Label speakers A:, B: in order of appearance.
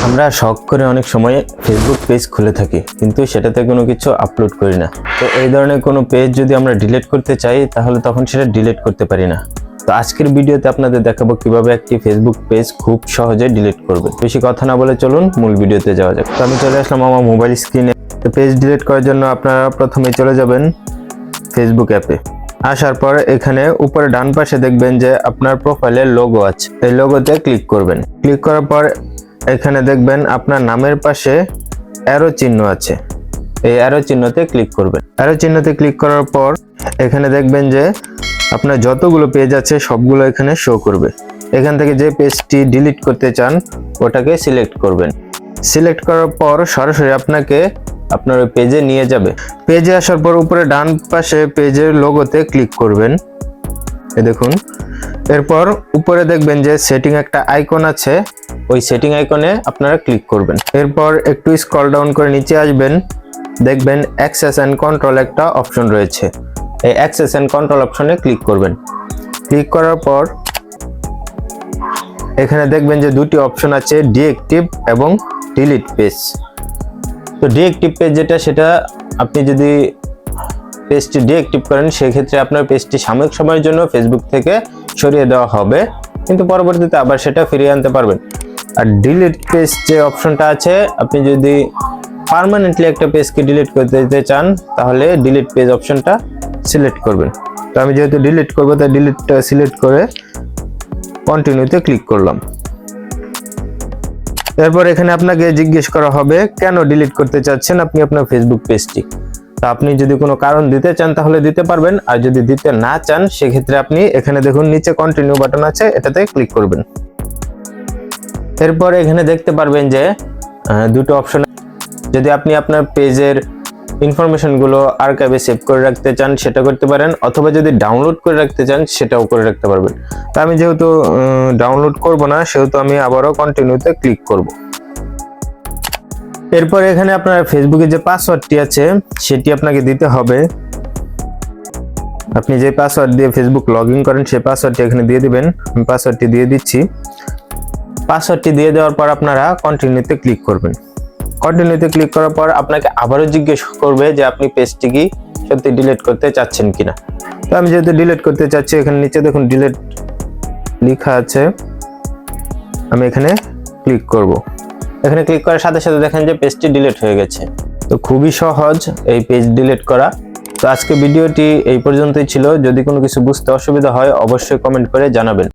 A: আমরা শখ করে অনেক সময় ফেসবুক পেজ খুলে থাকি, কিন্তু সেটাতে কোনো কিছু আপলোড করি না। তো এই ধরনের কোনো পেজ যদি আমরা ডিলিট করতে চাই তাহলে তখন সেটা ডিলিট করতে পারি না। তো আজকের ভিডিওতে আপনাদের দেখাবো কিভাবে একটি ফেসবুক পেজ খুব সহজে ডিলিট করবে। বেশি কথা না বলে চলুন মূল ভিডিওতে যাওয়া যাক। তো আমি চলে আসলাম আমার মোবাইল স্ক্রিনে। তো পেজ ডিলিট করার জন্য আপনারা প্রথমে চলে যাবেন ফেসবুক অ্যাপে। আসার পর এখানে উপরে ডান পাশে দেখবেন যে আপনার প্রোফাইলের লোগো আছে, এই লোগোতে ক্লিক করবেন। ক্লিক করার পর এখানে দেখবেন আপনার নামের পাশে অ্যারো চিহ্ন আছে, এই অ্যারো চিহ্নতে ক্লিক করবেন। অ্যারো চিহ্নতে ক্লিক করার পর এখানে দেখবেন যে আপনার যতগুলো পেজ আছে সবগুলো এখানে শো করবে। এখান থেকে যে পেজটি ডিলিট করতে চান ওটাকে সিলেক্ট করবেন। সিলেক্ট করার পর সরাসরি আপনাকে আপনার ওই পেজে নিয়ে যাবে। পেজে আসার পর উপরে ডান পাশে পেজের লোগোতে ক্লিক করবেন, এই দেখুন। এরপর উপরে দেখবেন যে সেটিং একটা আইকন আছে, ওই সেটিং আইকনে আপনারা ক্লিক করবেন। এরপর একটু স্ক্রল ডাউন করে নিচে আসবেন, দেখবেন অ্যাক্সেস এন্ড কন্ট্রোল একটা অপশন রয়েছে, এই অ্যাক্সেস এন্ড কন্ট্রোল অপশনে ক্লিক করবেন। ক্লিক করার পর এখানে দেখবেন যে দুটি অপশন আছে, ডিএক্টিভ এবং ডিলিট পেজ। তো ডিএক্টিভ পেজ যেটা, সেটা আপনি যদি পেজটি ডিএক্টিভ করেন সেক্ষেত্রে আপনার পেজটি সাময়িক সময়ের জন্য ফেসবুক থেকে সরিয়ে দেওয়া হবে, কিন্তু পরবর্তীতে আবার সেটা ফিরিয়ে আনতে পারবেন। আর ডিলিট পেজ যে অপশনটা আছে, আপনি যদি পার্মানেন্টলি একটা পেজকে ডিলিট করতে দিতে চান তাহলে ডিলিট পেজ অপশনটা সিলেক্ট করবেন। তো আমি যেহেতু ডিলিট করবো তাই ডিলিটটা সিলেক্ট করে কন্টিনিউতে ক্লিক করলাম। এরপর এখানে আপনাকে জিজ্ঞেস করা হবে কেন ডিলিট করতে চাচ্ছেন আপনি আপনার ফেসবুক পেজটি। তো আপনি যদি কোনো কারণ দিতে চান তাহলে দিতে পারবেন, আর যদি দিতে না চান সেক্ষেত্রে আপনি এখানে দেখুন নিচে কন্টিনিউ বাটন আছে, এটাতে ক্লিক করবেন। এরপর এখানে দেখতে পারবেন যে দুটো অপশন, যদি আপনি আপনার পেজের ইনফরমেশনগুলো আর্কাইভে সেভ করে রাখতে চান সেটা করতে পারেন, অথবা যদি ডাউনলোড করে রাখতে চান সেটাও করে রাখতে পারবেন। তো আমি যেহেতু ডাউনলোড করব না সেহেতু আমি আবারও কন্টিনিউতে ক্লিক করব। এরপর এখানে আপনার ফেসবুকে যে পাসওয়ার্ডটি আছে সেটি আপনাকে দিতে হবে। আপনি যে পাসওয়ার্ড দিয়ে ফেসবুক লগ ইন করেন সেই পাসওয়ার্ডটি এখানে দিয়ে দিবেন। আমি পাসওয়ার্ডটি দিয়ে দিচ্ছি। পাসওয়ার্ডটি দিয়ে দেওয়ার পর আপনারা কন্টিনিউতে ক্লিক করবেন। কন্টিনিউতে ক্লিক করার পর আপনাকে আবারও জিজ্ঞেস করবে যে আপনি পেজটি কি সত্যি ডিলিট করতে চাচ্ছেন কিনা। তো আমি যেহেতু ডিলিট করতে চাচ্ছি, এখানে নিচে দেখুন ডিলিট লেখা আছে, আমি এখানে ক্লিক করব। এখানে ক্লিক করার সাথে সাথে দেখেন যে পেজটি ডিলিট হয়ে গেছে। তো খুবই সহজ এই পেজ ডিলিট করা। তো আজকে ভিডিওটি এই পর্যন্তই ছিল। যদি কোনো কিছু বুঝতে অসুবিধা হয় অবশ্যই কমেন্ট করে জানাবেন।